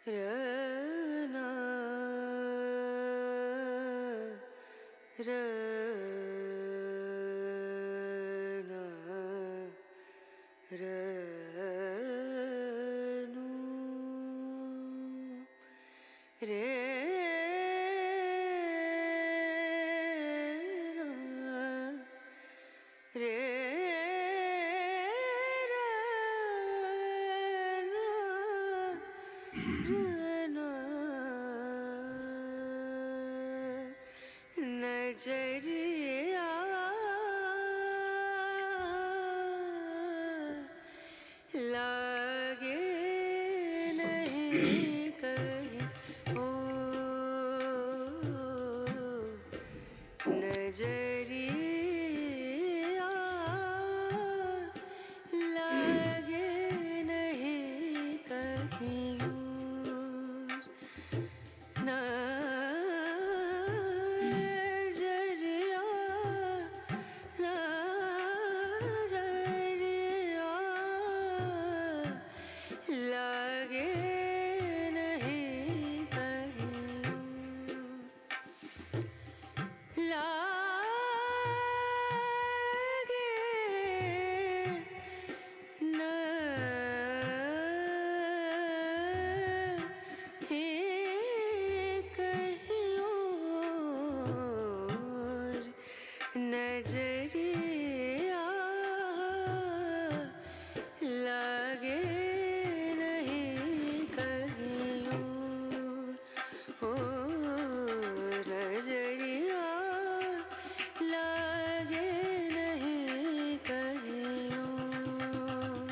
रना रना रनु रे रे नजरिया लागे नहीं कहीं ओ नजरिया लागे नहीं कहीं नजरिया नजरिया लागे नहीं कहीं लागे नहीं कहीं और नजरिया लागे नहीं कहीं और नजरिया लागे नहीं कहीं और